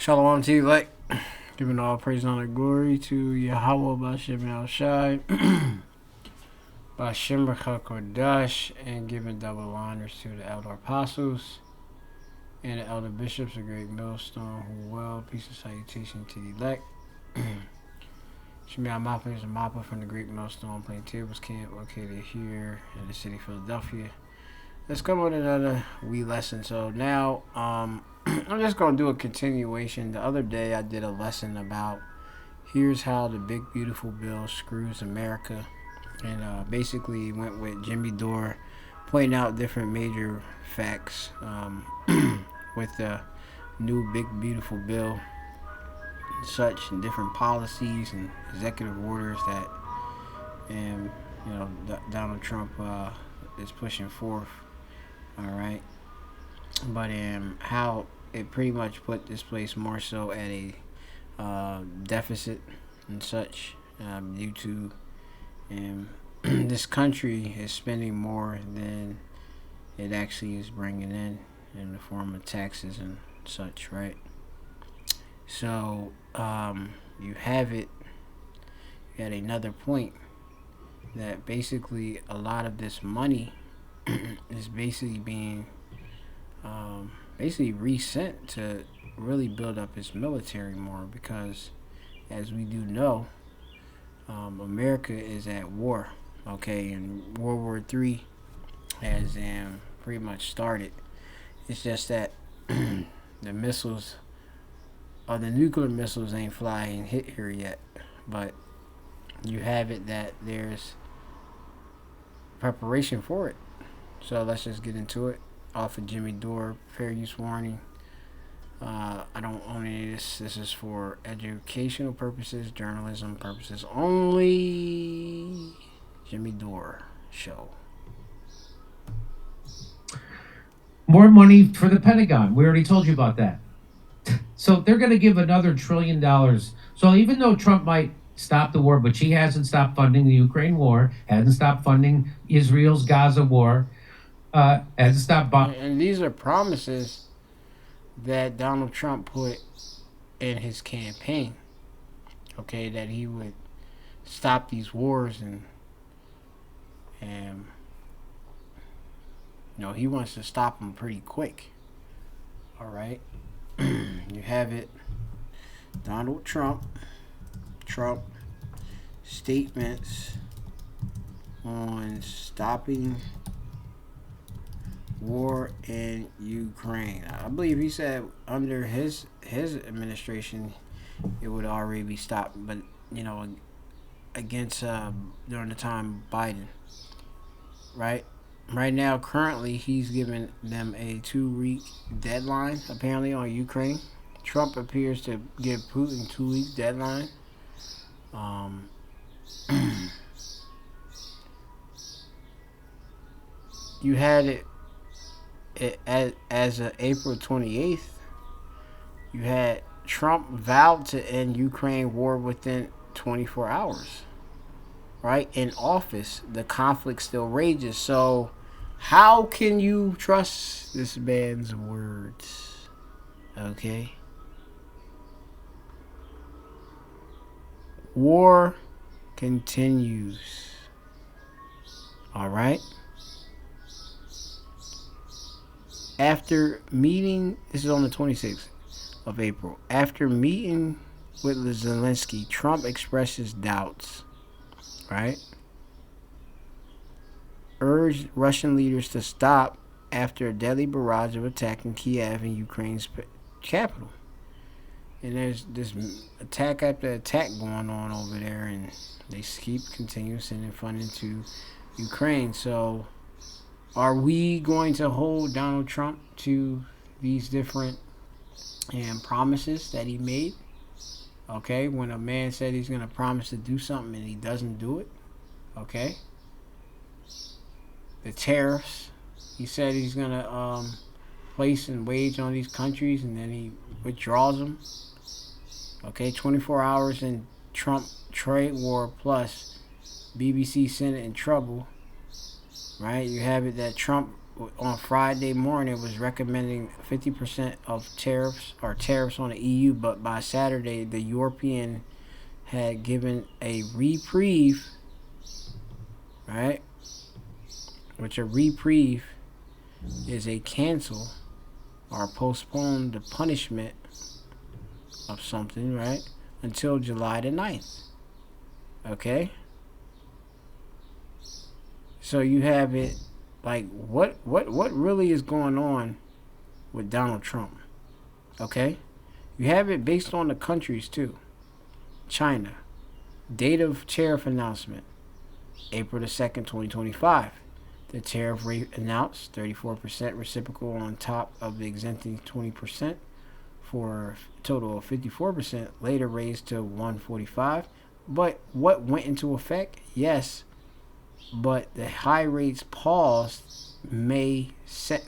Shalom to you, like, giving all praise and honor glory to Yahweh Bashem Al Shai, Bashem Kodash, and giving double honors to the elder apostles and the elder bishops of Great Millstone, who well, peace and salutation to the elect. Shemai Mappa is a Mappa from the Great Millstone Plaintables camp located here in the city of Philadelphia. Let's come with another wee lesson. So now, I'm just going to do a continuation. The other day I did a lesson about here's how the big beautiful bill screws America, and basically went with Jimmy Dore pointing out different major facts with the new big beautiful bill and such, and different policies and executive orders that Donald Trump is pushing forth. All right, but how it pretty much put this place more so at a deficit and such, due to this country is spending more than it actually is bringing in the form of taxes and such, right? So you have it at another point that basically a lot of this money is basically being resent to really build up its military more, because as we do know, America is at war, okay, and World War III has pretty much started. It's just that the missiles or the nuclear missiles ain't flying and hit here yet, but you have it that there's preparation for it. So let's just get into it. Off of Jimmy Dore, fair use warning. I don't own any of this. This is for educational purposes, journalism purposes only. Jimmy Dore show. More money for the Pentagon. We already told you about that. So they're going to give another $1 trillion. So even though Trump might stop the war, but he hasn't stopped funding the Ukraine war, hasn't stopped funding Israel's Gaza war, hasn't stopped bombing. And these are promises that Donald Trump put in his campaign, okay, that he would stop these wars, and he wants to stop them pretty quick. All right. You have it. Donald Trump statements on stopping war in Ukraine. I believe he said under his administration it would already be stopped, but against during the time Biden, right? Right now, currently, he's given them a 2-week deadline, apparently, on Ukraine. Trump appears to give Putin 2 weeks deadline. You had it as of April 28th. You had Trump vowed to end Ukraine war within 24 hours. Right? In office, the conflict still rages. So how can you trust this man's words? Okay? War continues. All right? After meeting, this is on the 26th of April. After meeting with Zelensky, Trump expresses doubts, right? Urged Russian leaders to stop after a deadly barrage of attack in Kiev and Ukraine's capital. And there's this attack after attack going on over there, and they keep continuing sending funding to Ukraine. So are we going to hold Donald Trump to these different promises that he made? Okay, when a man said he's going to promise to do something and he doesn't do it. Okay. The tariffs, he said he's going to place and wage on these countries, and then he withdraws them. Okay, 24 hours in Trump trade war plus BBC Senate in trouble. Right, you have it that Trump on Friday morning was recommending 50% of tariffs on the EU, but by Saturday the European had given a reprieve, right? Which a reprieve is a cancel or postpone the punishment of something, right? Until July the 9th. Okay? So you have it like what really is going on with Donald Trump? Okay? You have it based on the countries too. China. Date of tariff announcement. April the 2nd, 2025. The tariff rate announced 34% reciprocal on top of the exempting 20% for a total of 54%, later raised to 145. But what went into effect? Yes, but the high rates paused May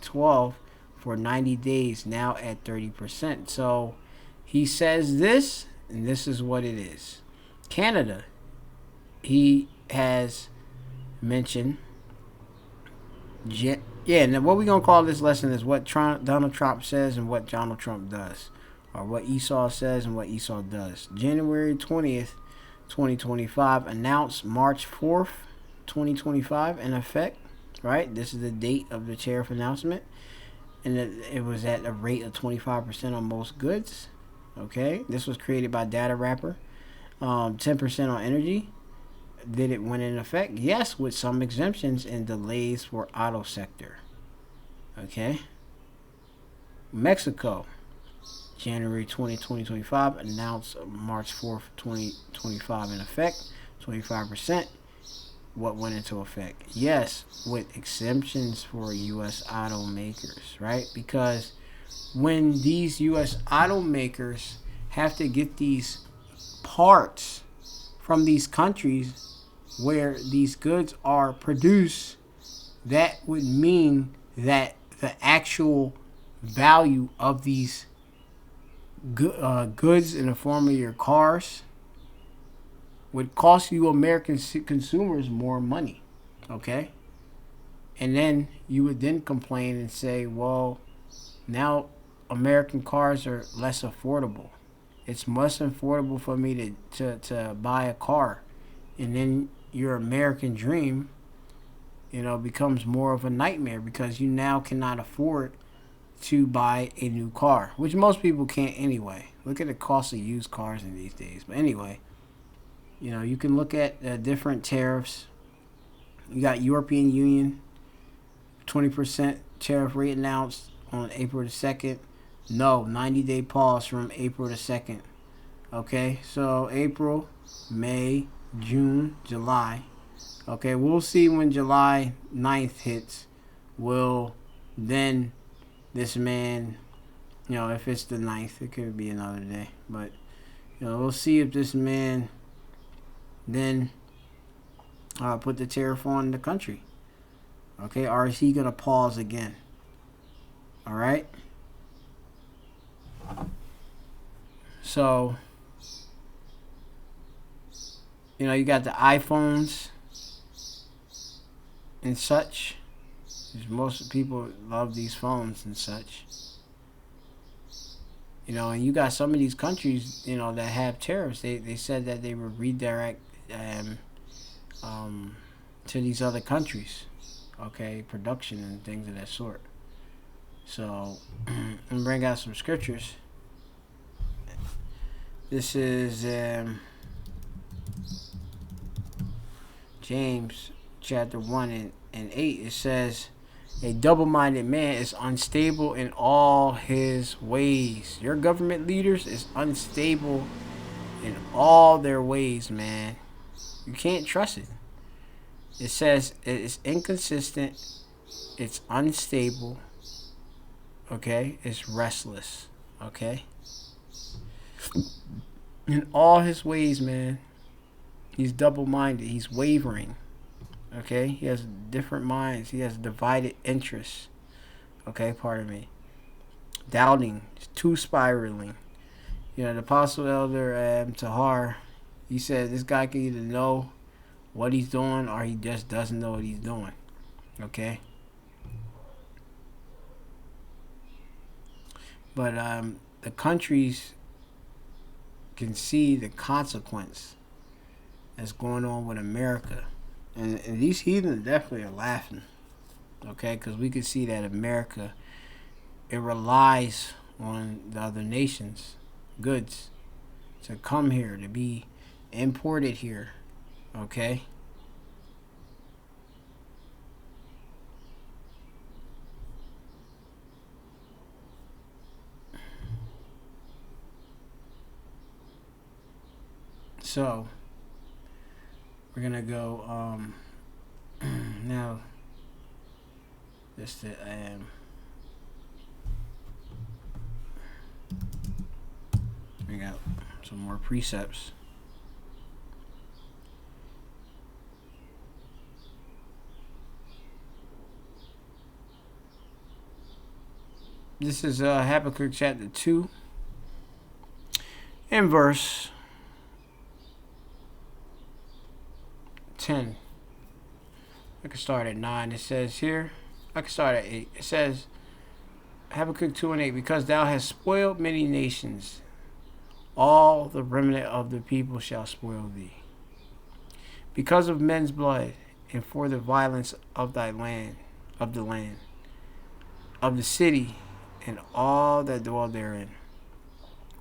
12 for 90 days, now at 30%. So he says this, and this is what it is. Canada, he has mentioned. Yeah, now what we're going to call this lesson is what Donald Trump says and what Donald Trump does. Or what Esau says and what Esau does. January 20th, 2025, announced March 4th, 2025, in effect. Right? This is the date of the tariff announcement. And it was at a rate of 25% on most goods. Okay? This was created by Data Wrapper. 10% on energy. Did it went in effect? Yes, with some exemptions and delays for auto sector. Okay. Mexico, January 20, 2025, announced March 4th, 2025 in effect. 25%. What went into effect? Yes, with exemptions for U.S. automakers, right? Because when these U.S. automakers have to get these parts from these countries where these goods are produced, that would mean that the actual value of these goods in the form of your cars would cost you American consumers more money. Okay? And then you would then complain and say, well, now American cars are less affordable. It's much affordable for me to buy a car. And then your American dream, becomes more of a nightmare because you now cannot afford to buy a new car, which most people can't anyway. Look at the cost of used cars in these days. But anyway, you can look at different tariffs. You got European Union, 20% tariff rate announced on April the 2nd. No, 90-day pause from April the 2nd. Okay, so April, May, June, July. Okay, we'll see when July 9th hits. Will then this man, if it's the 9th, it could be another day. But, we'll see if this man then put the tariff on the country. Okay, or is he going to pause again? All right. So, you got the iPhones and such. Most people love these phones and such. And you got some of these countries, that have tariffs. They said that they would redirect to these other countries. Okay, production and things of that sort. So, I'm bring out some scriptures. This is James chapter 1 and 8. It says, a double-minded man is unstable in all his ways. Your government leaders is unstable in all their ways, man. You can't trust it. It says it is inconsistent. It's unstable. Okay? It's restless. Okay? In all his ways, man. He's double-minded. He's wavering. Okay? He has different minds. He has divided interests. Okay? Pardon me. Doubting. Too spiraling. The Apostle Elder Tahar, he said this guy can either know what he's doing or he just doesn't know what he's doing. Okay? But the countries can see the consequence that's going on with America. And these heathens definitely are laughing, okay? Because we can see that America, it relies on the other nations' goods to come here, to be imported here, okay? So, we're gonna go, now, just to, we got some more precepts. This is Habakkuk chapter 2 and verse 10. I can start at 9. It says here, I can start at 8. It says, Habakkuk 2 and 8, because thou hast spoiled many nations, all the remnant of the people shall spoil thee. Because of men's blood, and for the violence of thy land, of the land, of the city, and all that dwell therein.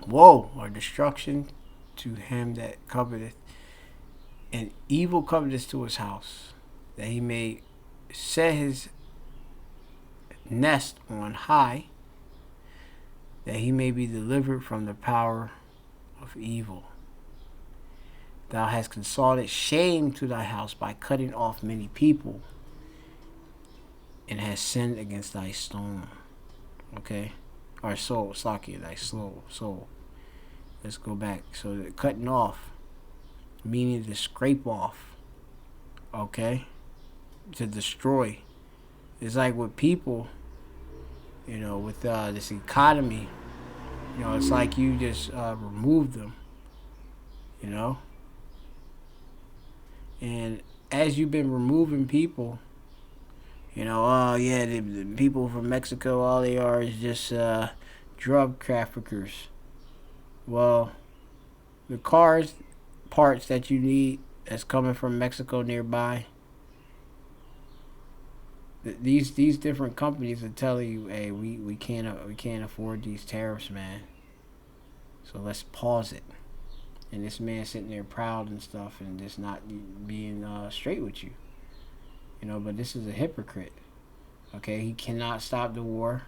Woe or destruction to him that coveteth, and evil covetous to his house, that he may set his nest on high, that he may be delivered from the power of evil. Thou hast consulted shame to thy house by cutting off many people, and hast sinned against thy stone. Okay? Or soul, Saki, thy soul. Let's go back. So the cutting off, meaning to scrape off. Okay? To destroy. It's like with people, with this economy, it's like you just remove them, and as you've been removing people, oh yeah, the people from Mexico, all they are is just drug traffickers. Well, the cars, parts that you need that's coming from Mexico nearby, these different companies are telling you, hey, we can't afford these tariffs, man. So let's pause it. And this man sitting there proud and stuff, and just not being straight with you, But this is a hypocrite. Okay, he cannot stop the war.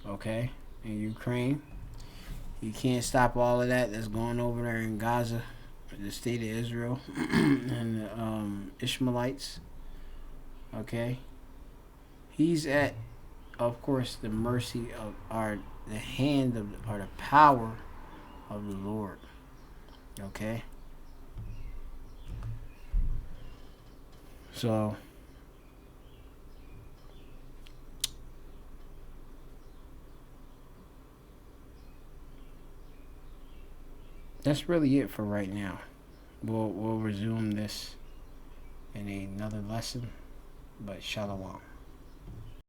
Okay, in Ukraine, he can't stop all of that that's going over there in Gaza, the state of Israel, and the Ishmaelites. Okay, he's at, of course, the mercy of the hand of, or the power of the Lord. Okay, so that's really it for right now. We'll resume this in another lesson, but shalom.